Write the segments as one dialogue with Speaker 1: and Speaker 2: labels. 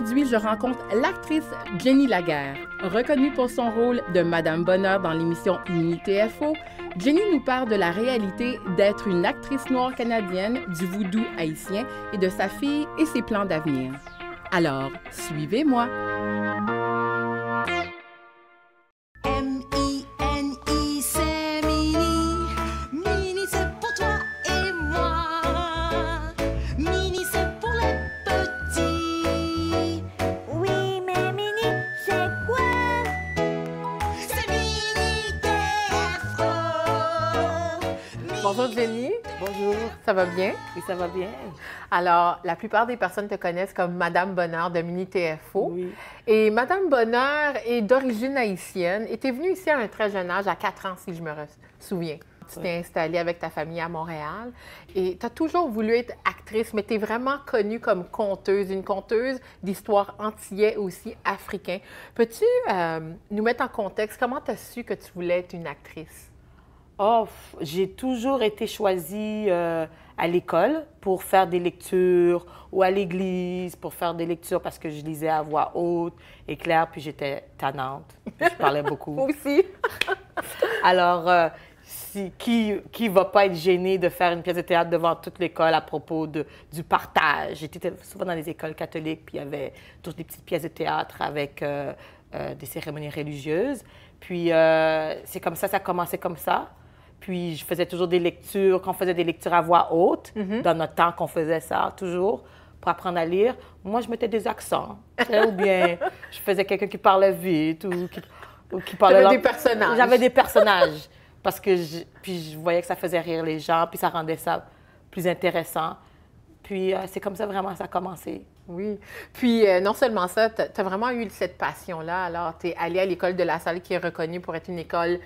Speaker 1: Aujourd'hui, je rencontre l'actrice Jenny Laguerre. Reconnue pour son rôle de Madame Bonheur dans l'émission Mini TFO, Jenny nous parle de la réalité d'être une actrice noire canadienne, du voodoo haïtien et de sa fille et ses plans d'avenir. Alors, suivez-moi!
Speaker 2: M-I-N-I, c'est Mini. Mini, c'est pour toi et moi. Mini, c'est pour les petits.
Speaker 3: Oui, mais Mini, c'est quoi?
Speaker 2: C'est Mini TFO.
Speaker 1: Bonjour Jenny.
Speaker 4: Bonjour.
Speaker 1: Ça va bien?
Speaker 4: Oui, ça va bien?
Speaker 1: Alors, la plupart des personnes te connaissent comme Madame Bonheur de Mini TFO.
Speaker 4: Oui.
Speaker 1: Et Madame Bonheur est d'origine haïtienne et t'es venue ici à un très jeune âge, à 4 ans si je me souviens. Tu t'es installée avec ta famille à Montréal et tu as toujours voulu être actrice, mais tu es vraiment connue comme conteuse, une conteuse d'histoires antillais aussi africains. Peux-tu nous mettre en contexte, comment tu as su que tu voulais être une actrice?
Speaker 4: Oh, j'ai toujours été choisie à l'école pour faire des lectures ou à l'église pour faire des lectures parce que je lisais à voix haute et claire, puis j'étais tannante, puis je parlais beaucoup.
Speaker 1: Moi aussi.
Speaker 4: Alors, qui va pas être gêné de faire une pièce de théâtre devant toute l'école à propos du partage? J'étais souvent dans les écoles catholiques, puis il y avait toutes des petites pièces de théâtre avec des cérémonies religieuses. Puis c'est comme ça a commencé comme ça. Puis je faisais toujours des lectures, quand on faisait des lectures à voix haute, dans notre temps qu'on faisait ça, toujours, pour apprendre à lire. Moi, je mettais des accents, ou bien je faisais quelqu'un qui parlait vite, ou qui parlait...
Speaker 1: J'avais des personnages.
Speaker 4: J'avais des personnages, parce que puis je voyais que ça faisait rire les gens, puis ça rendait ça plus intéressant. Puis c'est comme ça vraiment ça a commencé.
Speaker 1: Oui. Puis non seulement ça, tu as vraiment eu cette passion-là. Alors, tu es allée à l'École de la Salle qui est reconnue pour être une école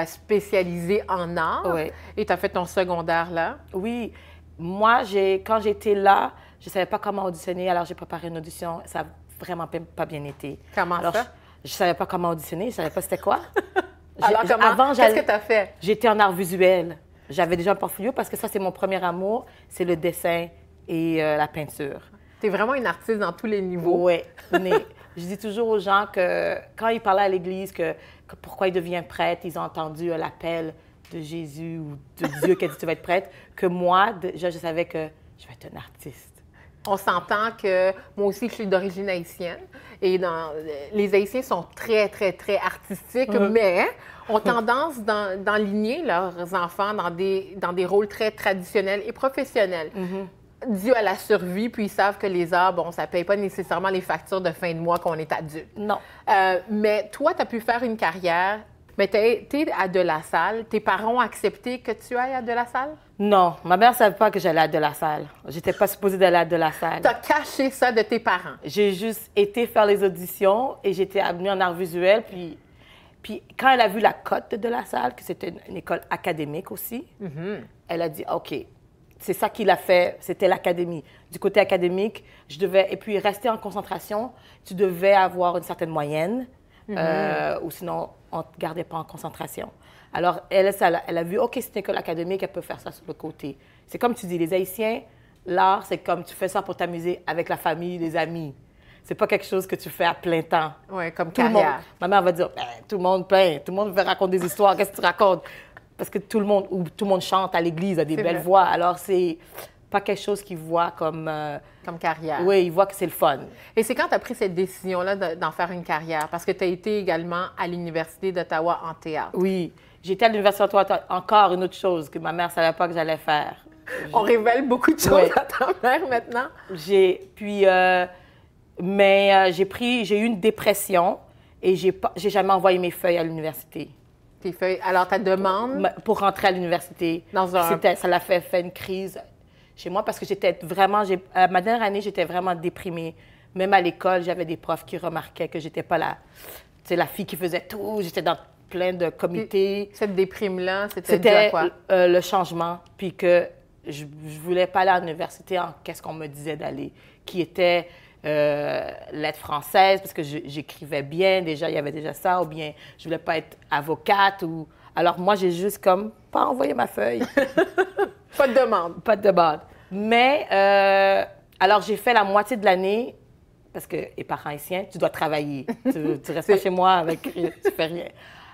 Speaker 1: spécialisée en art.
Speaker 4: Oui.
Speaker 1: Et tu as fait ton secondaire là.
Speaker 4: Oui. Moi, quand j'étais là, je ne savais pas comment auditionner, alors j'ai préparé une audition. Ça n'a vraiment pas bien été.
Speaker 1: Comment
Speaker 4: alors,
Speaker 1: ça?
Speaker 4: Je ne savais pas comment auditionner, je ne savais pas c'était quoi.
Speaker 1: Alors, qu'est-ce que tu as fait?
Speaker 4: J'étais en art visuel. J'avais déjà un portfolio parce que ça, c'est mon premier amour, c'est le dessin et la peinture.
Speaker 1: Tu es vraiment une artiste dans tous les niveaux.
Speaker 4: Oui, mais je dis toujours aux gens que quand ils parlaient à l'église que pourquoi ils deviennent prêtres, ils ont entendu l'appel de Jésus ou de Dieu qui a dit tu vas être prêtre, que moi, déjà, je savais que je vais être une artiste.
Speaker 1: On s'entend que moi aussi, je suis d'origine haïtienne. Et les Haïtiens sont très, très, très artistiques, mais ont tendance d'enligner leurs enfants dans des rôles très traditionnels et professionnels. Dû à la survie, puis ils savent que les arts, bon, ça ne paye pas nécessairement les factures de fin de mois quand on est adulte.
Speaker 4: Non.
Speaker 1: Mais toi, tu as pu faire une carrière, mais tu es à De La Salle. Tes parents ont accepté que tu ailles à De La Salle?
Speaker 4: Non, ma mère ne savait pas que j'allais à De La Salle. J'étais pas supposée d'aller à De La Salle.
Speaker 1: Tu as caché ça de tes parents?
Speaker 4: J'ai juste été faire les auditions et j'étais amenée en art visuel. Puis quand elle a vu la cote de La Salle, que c'était une école académique aussi, elle a dit « OK ». C'est ça qu'il a fait, c'était l'académie. Du côté académique, je devais, et puis rester en concentration, tu devais avoir une certaine moyenne, ou sinon, on ne te gardait pas en concentration. Alors, elle a vu, OK, c'est une école académique, elle peut faire ça sur le côté. C'est comme tu dis, les Haïtiens, l'art, c'est comme tu fais ça pour t'amuser avec la famille, les amis. C'est pas quelque chose que tu fais à plein temps.
Speaker 1: Oui, comme
Speaker 4: Tout le monde,
Speaker 1: carrière.
Speaker 4: ma mère va dire, ben, tout le monde peint, tout le monde veut raconter des histoires, qu'est-ce que tu racontes? Parce que tout le monde chante à l'église, a des belles voix. Alors, c'est pas quelque chose qu'ils voient comme...
Speaker 1: Comme carrière.
Speaker 4: Oui, ils voient que c'est le fun.
Speaker 1: Et c'est quand tu as pris cette décision-là d'en faire une carrière? Parce que tu as été également à l'Université d'Ottawa en théâtre.
Speaker 4: Oui. J'étais à l'Université d'Ottawa, encore une autre chose que ma mère ne savait pas que j'allais faire.
Speaker 1: On révèle beaucoup de choses à ta mère maintenant.
Speaker 4: J'ai eu une dépression et j'ai jamais envoyé mes feuilles à l'université.
Speaker 1: Tes feuilles. Alors, ta demande...
Speaker 4: Pour rentrer à l'université. Ça l'a fait une crise chez moi parce que j'étais vraiment... ma dernière année, j'étais vraiment déprimée. Même à l'école, j'avais des profs qui remarquaient que j'étais pas la fille qui faisait tout. J'étais dans plein de comités.
Speaker 1: Cette déprime-là, c'était dû à quoi?
Speaker 4: Le changement. Puis que je voulais pas aller à l'université en qu'est-ce qu'on me disait d'aller. Qui était... lettres françaises, parce que j'écrivais bien, déjà, il y avait déjà ça, ou bien je voulais pas être avocate. Alors moi, j'ai juste comme pas envoyé ma feuille.
Speaker 1: Pas de demande.
Speaker 4: Pas de demande. Mais, alors j'ai fait la moitié de l'année, parce que les parents haïtiens, tu dois travailler. Tu restes pas chez moi avec tu fais rien.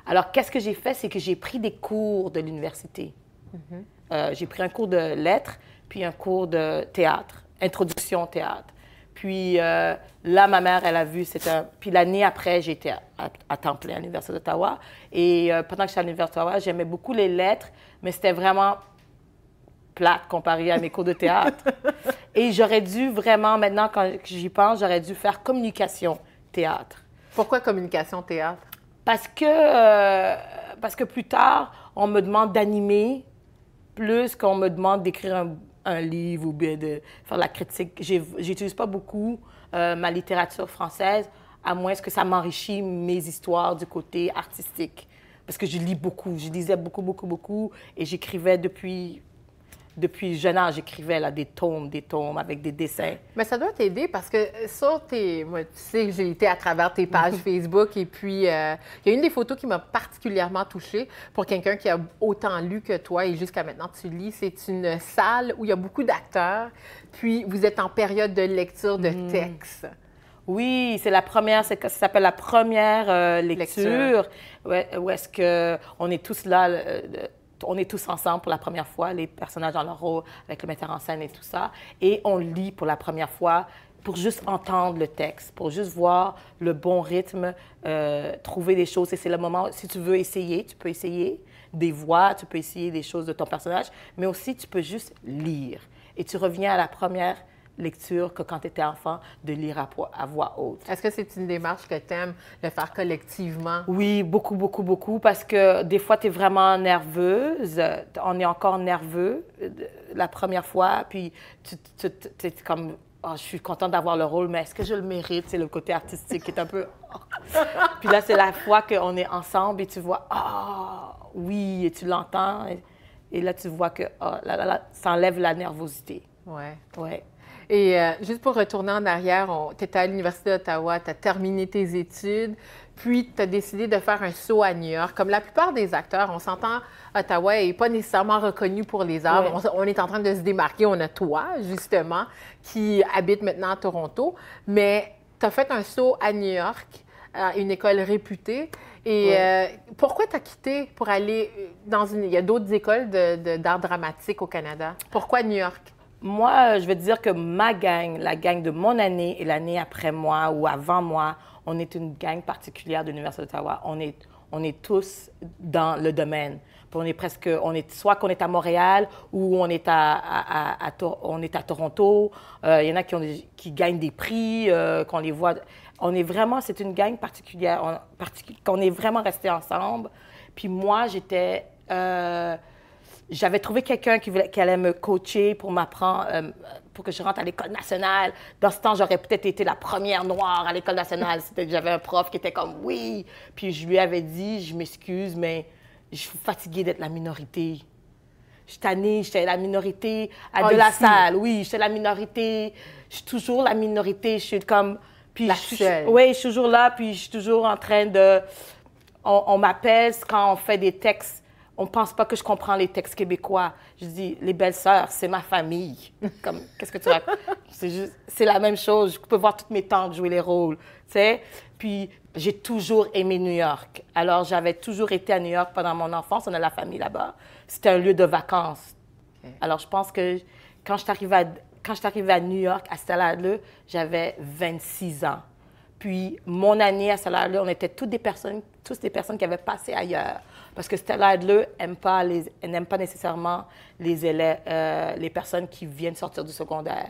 Speaker 4: Alors, qu'est-ce que j'ai fait? C'est que j'ai pris des cours de l'université. J'ai pris un cours de lettres, puis un cours de théâtre, introduction au théâtre. Puis là, ma mère, elle a vu, puis l'année après, j'étais à temps plein à l'Université d'Ottawa. Et pendant que j'étais à l'Université d'Ottawa, j'aimais beaucoup les lettres, mais c'était vraiment plate comparé à mes cours de théâtre. Et j'aurais dû vraiment, maintenant, quand j'y pense, j'aurais dû faire communication théâtre.
Speaker 1: Pourquoi communication théâtre?
Speaker 4: Parce que plus tard, on me demande d'animer plus qu'on me demande d'écrire un livre ou bien de faire la critique. J'utilise pas beaucoup ma littérature française, à moins que ça m'enrichit mes histoires du côté artistique. Parce que je lis beaucoup, je lisais beaucoup, et j'écrivais depuis jeune âge, j'écrivais là, des tomes avec des dessins.
Speaker 1: Mais ça doit t'aider parce que moi, tu sais, j'ai été à travers tes pages Facebook et puis il y a une des photos qui m'a particulièrement touchée pour quelqu'un qui a autant lu que toi et jusqu'à maintenant tu lis. C'est une salle où il y a beaucoup d'acteurs, puis vous êtes en période de lecture de textes.
Speaker 4: Oui, c'est la première, ça s'appelle la première lecture. Où est-ce qu'on est tous là, on est tous ensemble pour la première fois, les personnages dans leur rôle, avec le metteur en scène et tout ça. Et on lit pour la première fois pour juste entendre le texte, pour juste voir le bon rythme, trouver des choses. Et c'est le moment, si tu veux essayer, tu peux essayer des voix, tu peux essayer des choses de ton personnage, mais aussi tu peux juste lire. Et tu reviens à la première lecture que quand tu étais enfant, de lire à voix haute.
Speaker 1: Est-ce que c'est une démarche que tu aimes, de faire collectivement?
Speaker 4: Oui, beaucoup, parce que des fois, tu es vraiment nerveuse. On est encore nerveux la première fois, puis tu es comme, oh, je suis contente d'avoir le rôle, mais est-ce que je le mérite? C'est le côté artistique qui est un peu... Puis là, c'est la fois qu'on est ensemble et tu vois, oui, et tu l'entends, et là, tu vois que, ça enlève la nervosité.
Speaker 1: Ouais. Et juste pour retourner en arrière, tu étais à l'Université d'Ottawa, tu as terminé tes études, puis tu as décidé de faire un saut à New York. Comme la plupart des acteurs, on s'entend, Ottawa n'est pas nécessairement reconnu pour les arts.
Speaker 4: Ouais.
Speaker 1: On est en train de se démarquer. On a toi, justement, qui habite maintenant à Toronto. Mais tu as fait un saut à New York, à une école réputée. Et pourquoi tu as quitté pour aller dans une... Il y a d'autres écoles d'art dramatique au Canada. Pourquoi New York?
Speaker 4: Moi, je vais te dire que ma gang, la gang de mon année et l'année après moi ou avant moi, on est une gang particulière de l'Université d'Ottawa. On est tous dans le domaine. Puis soit qu'on est à Montréal ou on est à Toronto. Il y en a qui gagnent des prix, qu'on les voit. C'est une gang particulière, qu'on est vraiment restés ensemble. Puis moi, j'avais trouvé quelqu'un qui allait me coacher pour m'apprendre, pour que je rentre à l'École nationale. Dans ce temps, j'aurais peut-être été la première noire à l'École nationale. J'avais un prof qui était comme « oui ». Puis je lui avais dit « je m'excuse, mais je suis fatiguée d'être la minorité. Je suis tannée, j'étais la minorité de la salle. Oui, j'étais la minorité. Je suis toujours la minorité. Je suis comme... Puis oui, je suis toujours là, puis je suis toujours en train de... On m'appelle quand on fait des textes. On ne pense pas que je comprends les textes québécois. Je dis, les belles-sœurs, c'est ma famille. Comme, qu'est-ce que tu racontes? C'est la même chose. Je peux voir toutes mes tantes jouer les rôles, tu sais. Puis, j'ai toujours aimé New York. Alors, j'avais toujours été à New York pendant mon enfance. On a la famille là-bas. C'était un lieu de vacances. Okay. Alors, je pense que quand je suis arrivée à New York, à Stella Adler, j'avais 26 ans. Puis, mon année à Stella Adler, on était tous des personnes qui avaient passé ailleurs. Parce que Stella Adler n'aime pas nécessairement les élèves, les personnes qui viennent sortir du secondaire.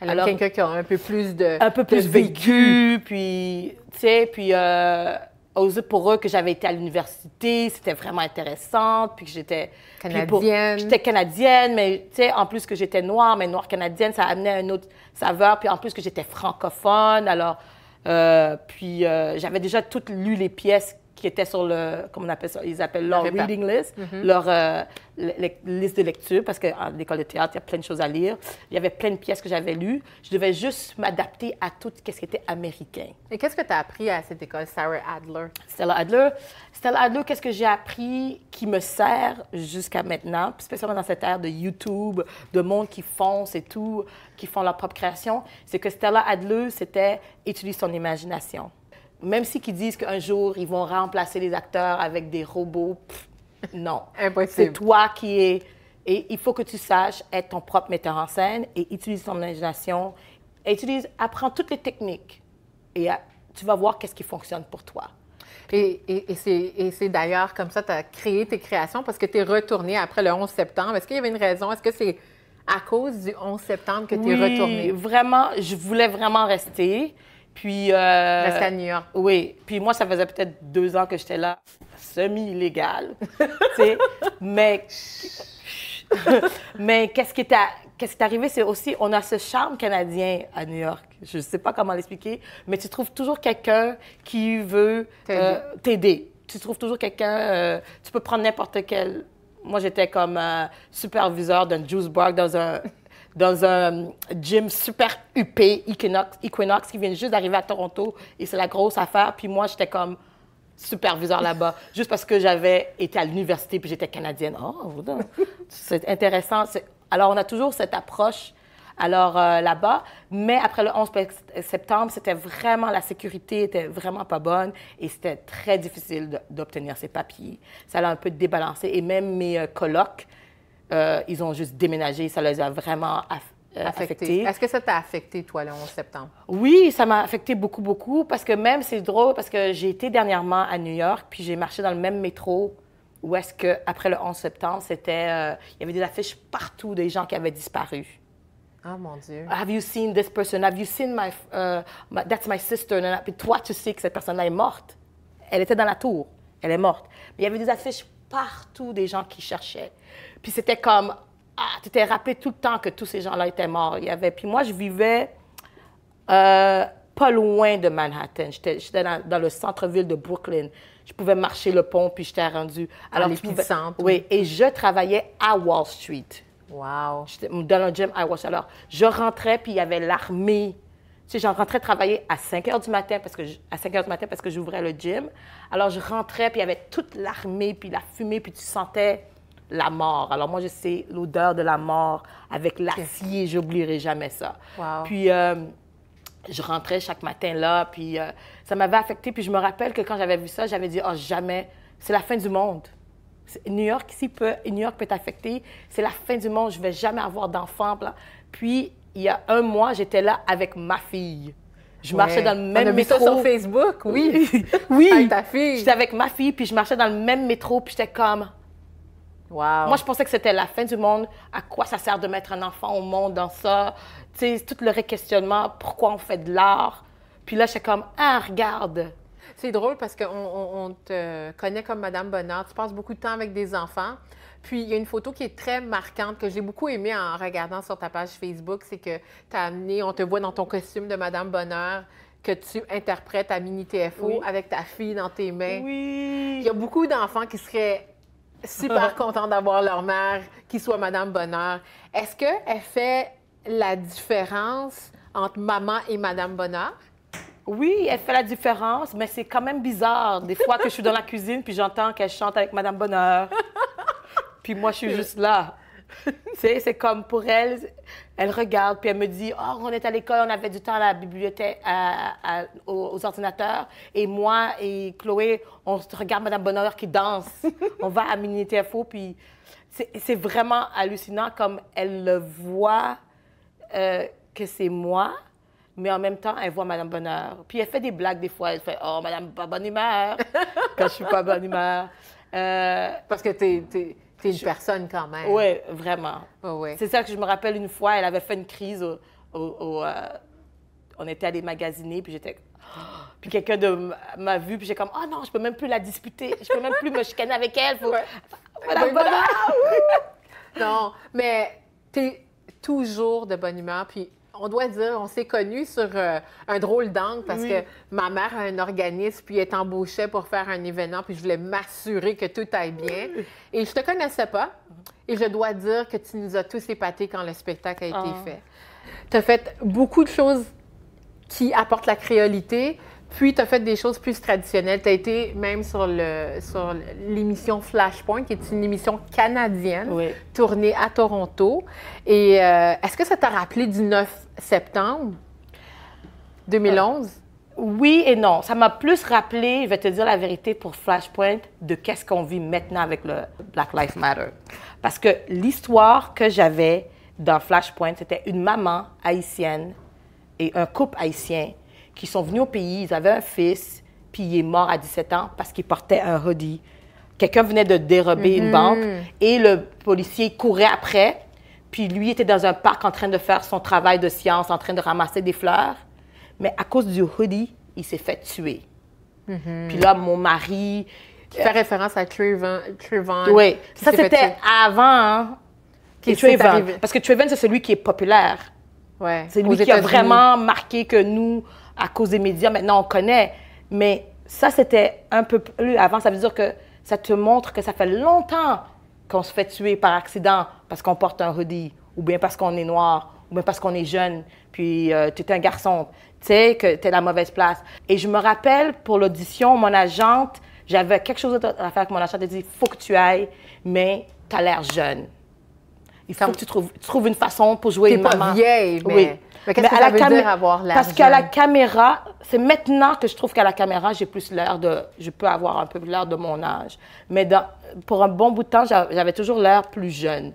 Speaker 1: Alors, quelqu'un qui a un peu plus
Speaker 4: vécu, puis, tu sais, puis pour eux que j'avais été à l'université, c'était vraiment intéressant, puis que j'étais...
Speaker 1: Canadienne.
Speaker 4: J'étais canadienne, mais, tu sais, en plus que j'étais noire, mais noire canadienne, ça amenait une autre saveur, puis en plus que j'étais francophone, alors... j'avais déjà toutes lu les pièces qui étaient sur le, comment on appelle ça, ils appellent leur
Speaker 1: répertoire.
Speaker 4: reading list, leur liste de lecture, parce qu'à l'école de théâtre, il y a plein de choses à lire. Il y avait plein de pièces que j'avais lues. Je devais juste m'adapter à tout ce qui était américain.
Speaker 1: Et qu'est-ce que tu as appris à cette école, Sarah Adler?
Speaker 4: Stella Adler. Stella Adler, qu'est-ce que j'ai appris qui me sert jusqu'à maintenant, puis spécialement dans cette ère de YouTube, de monde qui fonce et tout, qui font leur propre création, c'est que Stella Adler, c'était utilise ton imagination. Même si qu'ils disent qu'un jour, ils vont remplacer les acteurs avec des robots, non.
Speaker 1: Impossible.
Speaker 4: C'est toi qui es... Et il faut que tu saches être ton propre metteur en scène et utilise ton imagination. Apprends toutes les techniques et tu vas voir qu'est-ce qui fonctionne pour toi.
Speaker 1: Et c'est d'ailleurs comme ça que tu as créé tes créations parce que tu es retourné après le 11 septembre. Est-ce qu'il y avait une raison? Est-ce que c'est à cause du 11 septembre que tu es retourné?
Speaker 4: Oui, vraiment, je voulais vraiment rester. Puis...
Speaker 1: Rester à New York.
Speaker 4: Oui. Puis moi, ça faisait peut-être 2 ans que j'étais là, semi-illégal. Tu sais, mais qu'est-ce qui est arrivé, c'est aussi, on a ce charme canadien à New York. Je ne sais pas comment l'expliquer, mais tu trouves toujours quelqu'un qui veut t'aider. Tu trouves toujours quelqu'un, tu peux prendre n'importe quel... Moi, j'étais comme superviseur d'un juice bar dans un gym super huppé, Equinox, qui vient juste d'arriver à Toronto, et c'est la grosse affaire. Puis moi, j'étais comme superviseur là-bas, juste parce que j'avais été à l'université, puis j'étais canadienne. Oh, c'est intéressant. Alors, on a toujours cette approche là-bas, mais après le 11 septembre, c'était vraiment, la sécurité était vraiment pas bonne, et c'était très difficile d'obtenir ces papiers. Ça l'a un peu débalancé, et même mes colocs, ils ont juste déménagé, ça les a vraiment affectés.
Speaker 1: Est-ce que ça t'a affecté, toi, le 11 septembre?
Speaker 4: Oui, ça m'a affecté beaucoup, beaucoup, parce que même, c'est drôle, parce que j'ai été dernièrement à New York, puis j'ai marché dans le même métro, où est-ce qu'après le 11 septembre, c'était, il y avait des affiches partout des gens qui avaient disparu.
Speaker 1: Oh, mon Dieu.
Speaker 4: Have you seen this person? Have you seen that's my sister? Puis toi, tu sais que cette personne-là est morte. Elle était dans la tour. Elle est morte. Mais il y avait des affiches partout des gens qui cherchaient. Puis c'était comme, tu t'es rappelé tout le temps que tous ces gens-là étaient morts. Puis moi, je vivais pas loin de Manhattan. J'étais dans le centre-ville de Brooklyn. Je pouvais marcher le pont, puis j'étais rendue.
Speaker 1: Alors, l'épicentre.
Speaker 4: Oui, et je travaillais à Wall Street.
Speaker 1: Wow.
Speaker 4: J'étais dans un gym à Wall Street. Alors, je rentrais, puis il y avait l'armée. Tu sais, j'en rentrais travailler à 5 h du matin parce que j'ouvrais le gym. Alors, je rentrais, puis il y avait toute l'armée, puis la fumée, puis tu sentais la mort. Alors, moi, je sais l'odeur de la mort avec l'acier. J'oublierai jamais ça.
Speaker 1: Wow.
Speaker 4: Puis, je rentrais chaque matin là, puis ça m'avait affectée. Puis, je me rappelle que quand j'avais vu ça, j'avais dit, oh, jamais, c'est la fin du monde. New York peut t'affecter. C'est la fin du monde. Je ne vais jamais avoir d'enfants. Puis, il y a 1 mois, j'étais là avec ma fille. Je marchais dans le même métro.
Speaker 1: On a vu ça sur Facebook, oui.
Speaker 4: Oui.
Speaker 1: Avec ta fille.
Speaker 4: J'étais avec ma fille, puis je marchais dans le même métro, puis j'étais comme...
Speaker 1: Wow.
Speaker 4: Moi, je pensais que c'était la fin du monde. À quoi ça sert de mettre un enfant au monde dans ça? Tu sais, tout le questionnement, pourquoi on fait de l'art? Puis là, j'étais comme, regarde...
Speaker 1: C'est drôle parce qu'on te connaît comme Madame Bonheur. Tu passes beaucoup de temps avec des enfants. Puis, il y a une photo qui est très marquante que j'ai beaucoup aimée en regardant sur ta page Facebook. C'est que tu as amené, on te voit dans ton costume de Madame Bonheur, que tu interprètes à Mini TFO avec ta fille dans tes mains.
Speaker 4: Oui!
Speaker 1: Il y a beaucoup d'enfants qui seraient super contents d'avoir leur mère qui soit Madame Bonheur. Est-ce qu'elle fait la différence entre maman et Madame Bonheur?
Speaker 4: Oui, elle fait la différence, mais c'est quand même bizarre. Des fois que je suis dans la cuisine, puis j'entends qu'elle chante avec Madame Bonheur. Puis moi, je suis juste là. Tu sais, c'est comme pour elle, elle regarde, puis elle me dit, oh, on est à l'école, on avait du temps à la bibliothèque, aux ordinateurs. Et moi et Chloé, on regarde Madame Bonheur qui danse. On va à Mini TFO, puis c'est vraiment hallucinant comme elle le voit que c'est moi. Mais en même temps, elle voit Madame Bonheur. Puis elle fait des blagues des fois. Elle fait « Oh, Madame pas bonne humeur » quand je suis pas bonne humeur.
Speaker 1: Parce que t'es une personne quand même.
Speaker 4: Oui, vraiment.
Speaker 1: Ouais.
Speaker 4: C'est ça que je me rappelle une fois, elle avait fait une crise on était allés magasiner, puis j'étais... Puis quelqu'un m'a vu, puis j'ai comme « Oh non, je peux même plus la disputer. Je peux même plus me chicaner avec elle. Faut... Madame Bonheur! »
Speaker 1: Non, mais t'es toujours de bonne humeur, puis on doit dire, on s'est connus sur un drôle d'angle parce que ma mère a un organisme, puis elle t'embauchait pour faire un événement, puis je voulais m'assurer que tout aille bien. Et je te connaissais pas. Et je dois dire que tu nous as tous épatés quand le spectacle a été fait. Tu as fait beaucoup de choses qui apportent la créolité, puis tu as fait des choses plus traditionnelles. Tu as été même sur l'émission Flashpoint, qui est une émission canadienne, tournée à Toronto. Et est-ce que ça t'a rappelé du 9 septembre 2011?
Speaker 4: Oui et non. Ça m'a plus rappelé, je vais te dire la vérité, pour Flashpoint, de qu'est-ce qu'on vit maintenant avec le Black Lives Matter. Parce que l'histoire que j'avais dans Flashpoint, c'était une maman haïtienne et un couple haïtien qui sont venus au pays. Ils avaient un fils, puis il est mort à 17 ans parce qu'il portait un hoodie. Quelqu'un venait de dérober une banque et le policier courait après. Puis lui était dans un parc en train de faire son travail de science, en train de ramasser des fleurs. Mais à cause du hoodie, il s'est fait tuer. Puis là, mon mari...
Speaker 1: Tu fais référence à Trayvon.
Speaker 4: Oui, ça c'était avant, hein, Trayvon. Parce que Trayvon, c'est celui qui est populaire.
Speaker 1: Ouais.
Speaker 4: C'est lui qui a vraiment marqué que nous, à cause des médias, maintenant on connaît. Mais ça, c'était un peu plus avant. Ça veut dire que ça te montre que ça fait longtemps qu'on se fait tuer par accident parce qu'on porte un hoodie, ou bien parce qu'on est noir, ou bien parce qu'on est jeune, puis tu es un garçon. Tu sais que tu es à la mauvaise place. Et je me rappelle, pour l'audition, mon agente, j'avais quelque chose à faire avec mon agente. Elle dit, il faut que tu ailles, mais tu as l'air jeune. Il faut que tu trouves une façon pour jouer une maman.
Speaker 1: T'es pas vieille, mais...
Speaker 4: Oui.
Speaker 1: Mais qu'est-ce que ça veut dire avoir l'air jeune?
Speaker 4: Parce qu'à la caméra, c'est maintenant que je trouve qu'à la caméra, j'ai plus l'air de... Je peux avoir un peu l'air de mon âge. Mais pour un bon bout de temps, j'avais toujours l'air plus jeune.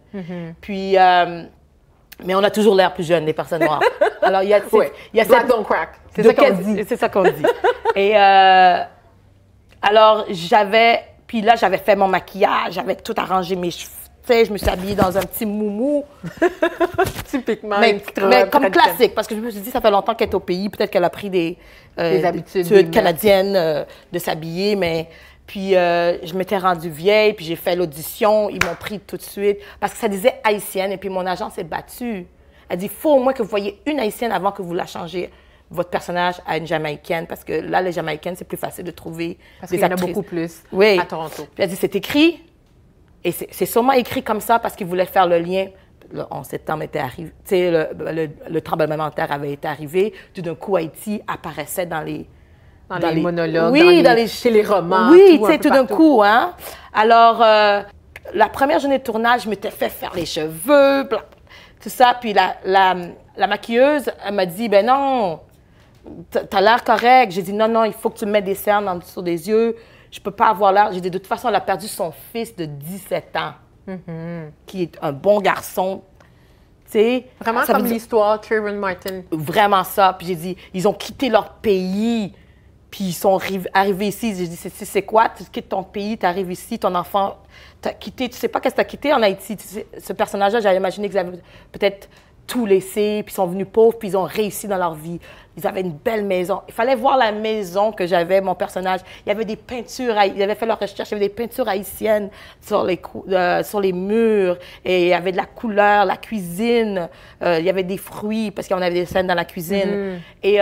Speaker 4: Puis... mais on a toujours l'air plus jeune, les personnes noires. Alors, il y a
Speaker 1: Black don't crack. C'est ça qu'on dit.
Speaker 4: C'est ça qu'on dit. Et alors, puis là, j'avais fait mon maquillage, j'avais tout arrangé mes cheveux. Tu sais, je me suis habillée dans un petit moumou.
Speaker 1: Typiquement.
Speaker 4: Mais comme classique, parce que je me suis dit, ça fait longtemps qu'elle est au pays. Peut-être qu'elle a pris des
Speaker 1: habitudes
Speaker 4: canadiennes de s'habiller, mais... Puis, je m'étais rendue vieille, puis j'ai fait l'audition. Ils m'ont pris tout de suite parce que ça disait haïtienne. Et puis, mon agent s'est battu. Elle dit, il faut au moins que vous voyez une haïtienne avant que vous la changez, votre personnage, à une jamaïcaine. Parce que là, les jamaïcaines, c'est plus facile de trouver
Speaker 1: parce
Speaker 4: des
Speaker 1: qu'il y en
Speaker 4: actrices.
Speaker 1: a beaucoup plus à Toronto.
Speaker 4: Puis, elle dit, c'est écrit. Et c'est sûrement écrit comme ça parce qu'ils voulaient faire le lien. Le 11 septembre était arrivé. Tu sais, le tremblement de terre avait été arrivé. Tout d'un coup, Haïti apparaissait dans les
Speaker 1: monologues, chez les romans.
Speaker 4: Oui, tu sais, tout d'un coup, hein. Alors, la première journée de tournage, je m'étais fait faire les cheveux, tout ça. Puis la maquilleuse, elle m'a dit, ben non, t'as l'air correct. J'ai dit, non, il faut que tu me mettes des cernes en dessous des yeux. Je peux pas avoir l'air. J'ai dit, de toute façon, elle a perdu son fils de 17 ans, qui est un bon garçon. Tu sais,
Speaker 1: vraiment comme l'histoire Trayvon Martin.
Speaker 4: Vraiment ça. Puis j'ai dit, ils ont quitté leur pays. Puis ils sont arrivés ici. J'ai dit, c'est quoi? Tu quittes ton pays, tu arrives ici, ton enfant, tu as quitté. Tu sais pas qu'est-ce que tu as quitté en Haïti. Tu sais, ce personnage-là, j'avais imaginé qu'ils avaient peut-être tout laissé, puis ils sont venus pauvres, puis ils ont réussi dans leur vie. Ils avaient une belle maison. Il fallait voir la maison que j'avais, mon personnage. Il y avait des peintures, ils avaient fait leur recherche, il y avait des peintures haïtiennes sur les murs, et il y avait de la couleur, la cuisine, il y avait des fruits, parce qu'on avait des scènes dans la cuisine. Et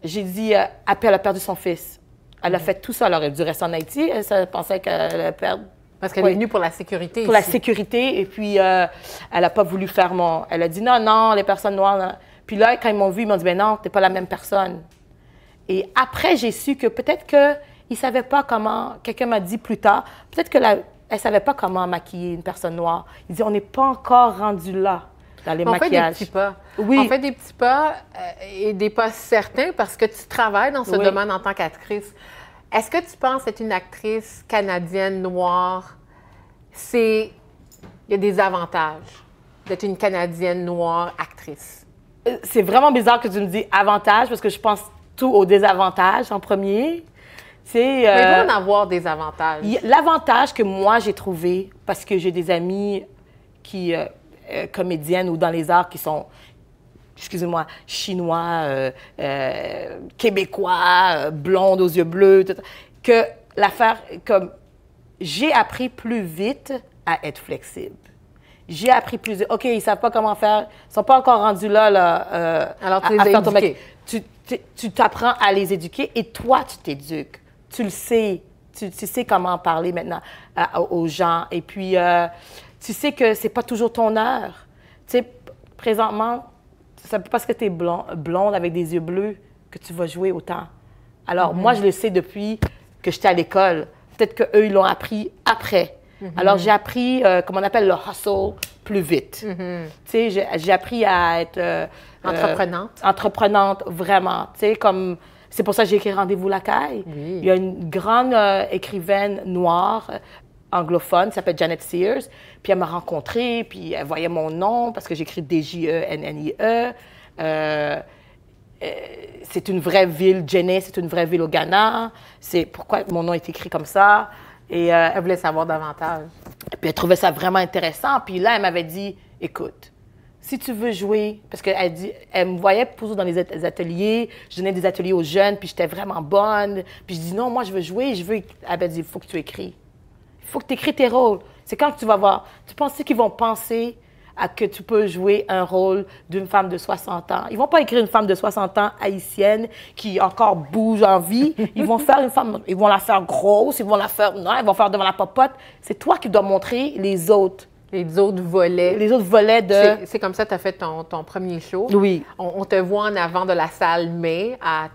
Speaker 4: j'ai dit, après, elle a perdu son fils. Elle a fait tout ça. Elle aurait dû rester en Haïti. Elle pensait qu'elle allait perdre.
Speaker 1: Parce qu'elle est venue pour la sécurité.
Speaker 4: Pour la sécurité. Et puis, elle n'a pas voulu faire Elle a dit, non, les personnes noires. Non. Puis là, quand ils m'ont vu, ils m'ont dit, ben non, t'es pas la même personne. Et après, j'ai su que peut-être qu'ils ne savaient pas comment. Quelqu'un m'a dit plus tard, peut-être qu'elle ne savait pas comment maquiller une personne noire. Il dit, on n'est pas encore rendu là. Dans les maquillages.
Speaker 1: On fait des petits pas.
Speaker 4: Oui.
Speaker 1: On fait des petits pas et des pas certains parce que tu travailles dans ce domaine en tant qu'actrice. Est-ce que tu penses être une actrice canadienne noire, il y a des avantages d'être une Canadienne noire actrice?
Speaker 4: C'est vraiment bizarre que tu me dis avantage parce que je pense tout aux désavantages en premier.
Speaker 1: Mais il doit en avoir des avantages.
Speaker 4: L'avantage que moi j'ai trouvé, parce que j'ai des amis qui... comédiennes ou dans les arts qui sont, excusez-moi, chinois, québécois, blondes aux yeux bleus, tout, que l'affaire, comme j'ai appris plus vite à être flexible. J'ai appris plusieurs. OK, ils ne savent pas comment faire. Ils ne sont pas encore rendus là
Speaker 1: Alors, tu les
Speaker 4: à
Speaker 1: as
Speaker 4: faire ton
Speaker 1: éduqués.
Speaker 4: Tu t'apprends à les éduquer et toi, tu t'éduques. Tu le sais. Tu sais comment parler maintenant aux gens. Et puis, tu sais que c'est pas toujours ton heure. Tu sais, présentement, c'est pas parce que tu es blonde avec des yeux bleus que tu vas jouer autant. Alors, moi, je le sais depuis que j'étais à l'école. Peut-être qu'eux, ils l'ont appris après. Alors, j'ai appris, comme on appelle le hustle, plus vite. Tu sais, j'ai appris à être...
Speaker 1: Entreprenante.
Speaker 4: Entreprenante, vraiment. Tu sais, comme... C'est pour ça que j'ai écrit Rendez-vous la caille.
Speaker 1: Oui.
Speaker 4: Il y a une grande écrivaine noire, anglophone, qui s'appelle Janet Sears. Puis elle m'a rencontrée, puis elle voyait mon nom, parce que j'écris D-J-E-N-N-I-E. C'est une vraie ville, Djenné, c'est une vraie ville au Ghana. C'est pourquoi mon nom est écrit comme ça. Et
Speaker 1: Elle voulait savoir davantage.
Speaker 4: puis elle trouvait ça vraiment intéressant. Puis là, elle m'avait dit, écoute, si tu veux jouer, parce elle me voyait toujours dans les ateliers, je donnais des ateliers aux jeunes, puis j'étais vraiment bonne. Puis je dis, non, moi, je veux jouer, Elle m'a dit, il faut que tu écris. Il faut que tu écris tes rôles. C'est quand que tu vas voir. Tu penses qu'ils vont penser à que tu peux jouer un rôle d'une femme de 60 ans. Ils vont pas écrire une femme de 60 ans haïtienne qui encore bouge en vie. Ils vont faire une femme, ils vont la faire grosse, ils vont faire devant la popote. C'est toi qui dois montrer les autres volets de...
Speaker 1: C'est comme ça que tu as fait ton premier show.
Speaker 4: Oui.
Speaker 1: On te voit en avant de la salle May à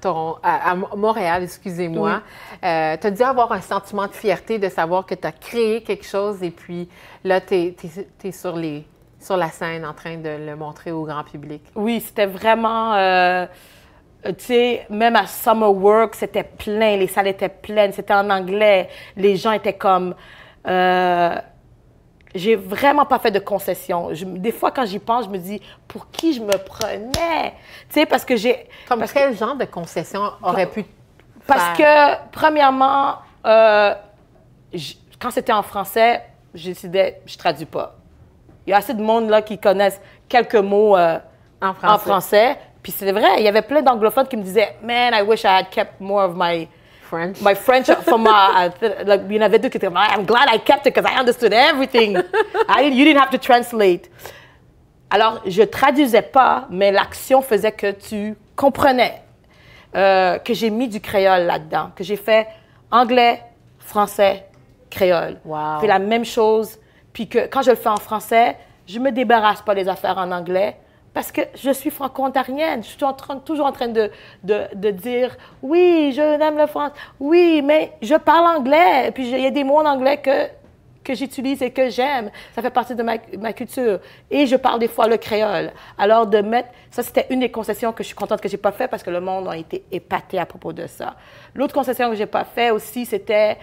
Speaker 1: Montréal, excusez-moi. Tu as dû avoir un sentiment de fierté de savoir que tu as créé quelque chose et puis là, tu es sur la scène en train de le montrer au grand public.
Speaker 4: Oui, c'était vraiment... tu sais, même à Summer Work, c'était plein, les salles étaient pleines, c'était en anglais. Les gens étaient comme... j'ai vraiment pas fait de concessions. Des fois, quand j'y pense, je me dis, pour qui je me prenais? Tu sais, parce que j'ai...
Speaker 1: Quel genre de concession aurait pu
Speaker 4: Parce
Speaker 1: faire?
Speaker 4: que, premièrement, quand c'était en français, j'ai décidé, je traduis pas. Il y a assez de monde là qui connaissent quelques mots en français. Puis c'est vrai, il y avait plein d'anglophones qui me disaient, man, I wish I had kept more of my French from like, il y en avait deux qui étaient comme, I'm glad I kept it because I understood everything. You didn't have to translate. Alors, je traduisais pas, mais l'action faisait que tu comprenais. Que j'ai mis du créole là-dedans, que j'ai fait anglais, français, créole.
Speaker 1: Wow.
Speaker 4: Puis la même chose, puis que quand je le fais en français, je me débarrasse pas des affaires en anglais parce que je suis franco-ontarienne. Je suis toujours en train de dire « Oui, je aime le français. Oui, mais je parle anglais. » Puis il y a des mots en anglais que j'utilise et que j'aime. Ça fait partie de ma culture. Et je parle des fois le créole. Alors de mettre... Ça, c'était une des concessions que je suis contente que j'ai pas fait parce que le monde a été épaté à propos de ça. L'autre concession que j'ai pas fait aussi, c'était...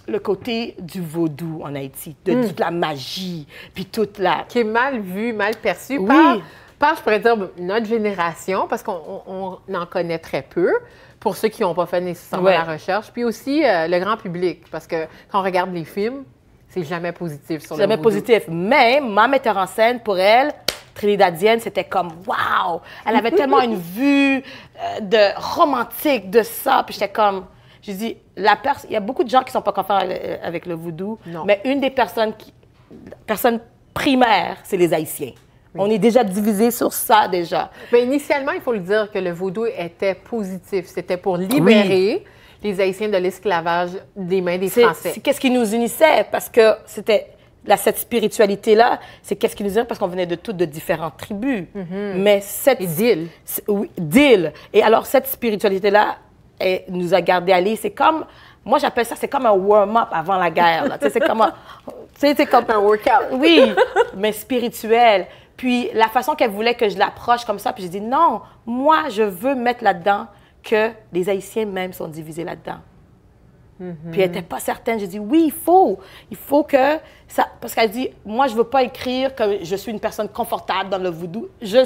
Speaker 4: le côté du vaudou en Haïti, de toute la magie, puis toute la...
Speaker 1: Qui est mal vu, mal perçu
Speaker 4: Oui.
Speaker 1: par, je pourrais dire, notre génération, parce qu'on en connaît très peu, pour ceux qui n'ont pas fait nécessairement la recherche, puis aussi le grand public, parce que quand on regarde les films, c'est jamais positif sur le
Speaker 4: Jamais
Speaker 1: vaudou.
Speaker 4: positif. Mais ma metteur en scène, pour elle, trinidadienne, c'était comme « Wow! » Elle avait tellement une vue de romantique de ça, puis j'étais comme... Je dis, il y a beaucoup de gens qui ne sont pas confortables avec le vaudou, mais une des personnes primaires, c'est les Haïtiens. Oui. On est déjà divisés sur ça, déjà.
Speaker 1: Mais initialement, il faut le dire que le vaudou était positif. C'était pour libérer les Haïtiens de l'esclavage des mains des Français.
Speaker 4: C'est qu'est-ce qui nous unissait, parce que c'était... cette spiritualité-là, c'est qu'est-ce qui nous unissait, parce qu'on venait de toutes de différentes tribus. Mais cette...
Speaker 1: Et d'îles.
Speaker 4: Oui, d'îles. Et alors, cette spiritualité-là, elle nous a gardé aller. C'est comme, moi j'appelle ça, c'est comme un warm-up avant la guerre. C'est comme
Speaker 1: un workout.
Speaker 4: Oui, mais spirituel. Puis la façon qu'elle voulait que je l'approche comme ça, puis j'ai dit non, moi je veux mettre là-dedans que les Haïtiens même sont divisés là-dedans. Puis elle n'était pas certaine. J'ai dit oui, il faut que ça, parce qu'elle dit, moi je veux pas écrire que je suis une personne confortable dans le vaudou. Je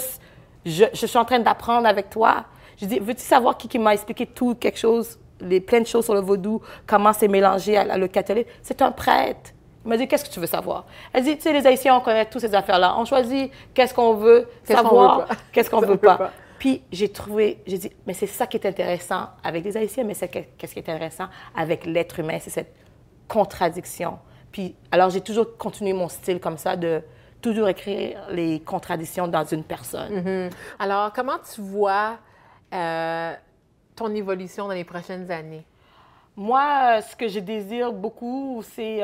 Speaker 4: suis en train d'apprendre avec toi. Je dis, veux-tu savoir qui m'a expliqué plein de choses sur le vaudou, comment c'est mélangé à le catholique? C'est un prêtre. Il m'a dit, qu'est-ce que tu veux savoir? Elle dit, tu sais, les Haïtiens, on connaît toutes ces affaires-là. On choisit qu'est-ce qu'on veut savoir, qu'est-ce qu'on veut pas. Puis j'ai dit, mais c'est ça qui est intéressant avec les Haïtiens, mais c'est qu'est-ce qui est intéressant avec l'être humain, c'est cette contradiction. Puis, alors, j'ai toujours continué mon style comme ça, de toujours écrire les contradictions dans une personne.
Speaker 1: Alors, comment tu vois ton évolution dans les prochaines années?
Speaker 4: Moi, ce que je désire beaucoup, c'est...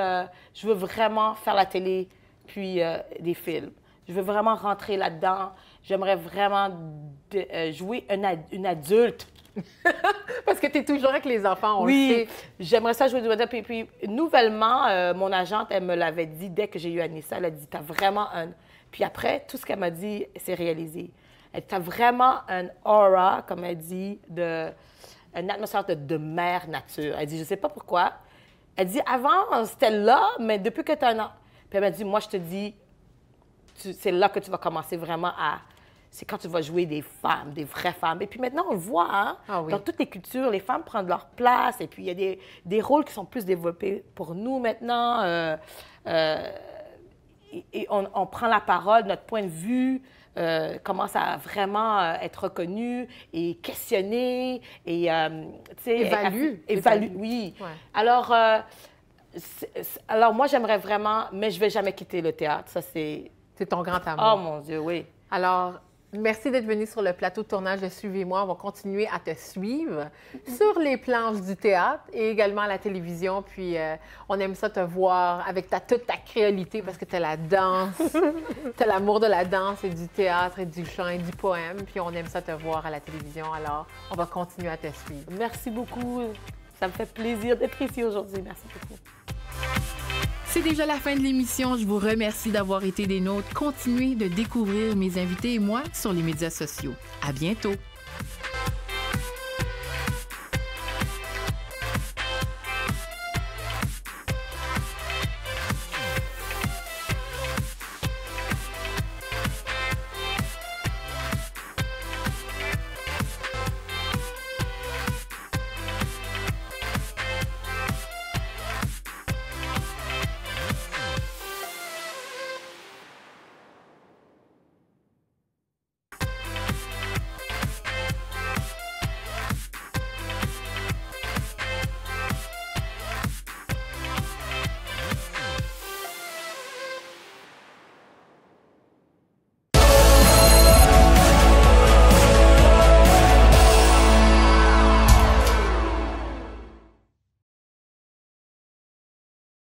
Speaker 4: je veux vraiment faire la télé, puis des films. Je veux vraiment rentrer là-dedans. J'aimerais vraiment jouer une adulte.
Speaker 1: Parce que tu es toujours avec les enfants, on le
Speaker 4: Oui,
Speaker 1: sait.
Speaker 4: j'aimerais ça jouer du adulte. Puis nouvellement, mon agente, elle me l'avait dit dès que j'ai eu Anissa. Elle a dit, t'as vraiment un... Puis après, tout ce qu'elle m'a dit, c'est réalisé. Elle dit, t'as vraiment un aura, comme elle dit, une atmosphère de mère nature. Elle dit, je sais pas pourquoi. Elle dit, avant, c'était là, mais depuis que tu as un an... Puis elle m'a dit, moi, je te dis, c'est là que tu vas commencer vraiment à... C'est quand tu vas jouer des femmes, des vraies femmes. Et puis maintenant, on le voit, hein?
Speaker 1: Ah oui.
Speaker 4: Dans toutes les cultures, les femmes prennent leur place. Et puis, il y a des rôles qui sont plus développés pour nous maintenant. Et on prend la parole, notre point de vue commence à vraiment être reconnu et questionné. Et, tu sais,
Speaker 1: Évalue.
Speaker 4: oui.
Speaker 1: Ouais.
Speaker 4: Alors, alors, moi, j'aimerais vraiment, mais je ne vais jamais quitter le théâtre. Ça, c'est...
Speaker 1: C'est ton grand
Speaker 4: Oh,
Speaker 1: amour.
Speaker 4: mon Dieu, oui.
Speaker 1: Alors, merci d'être venu sur le plateau de tournage de Suivez-moi. On va continuer à te suivre sur les planches du théâtre et également à la télévision. Puis, on aime ça te voir avec toute ta créolité parce que tu as la danse, tu as l'amour de la danse et du théâtre et du chant et du poème. Puis, on aime ça te voir à la télévision. Alors, on va continuer à te suivre.
Speaker 4: Merci beaucoup. Ça me fait plaisir d'être ici aujourd'hui. Merci beaucoup.
Speaker 5: C'est déjà la fin de l'émission. Je vous remercie d'avoir été des nôtres. Continuez de découvrir mes invités et moi sur les médias sociaux. À bientôt.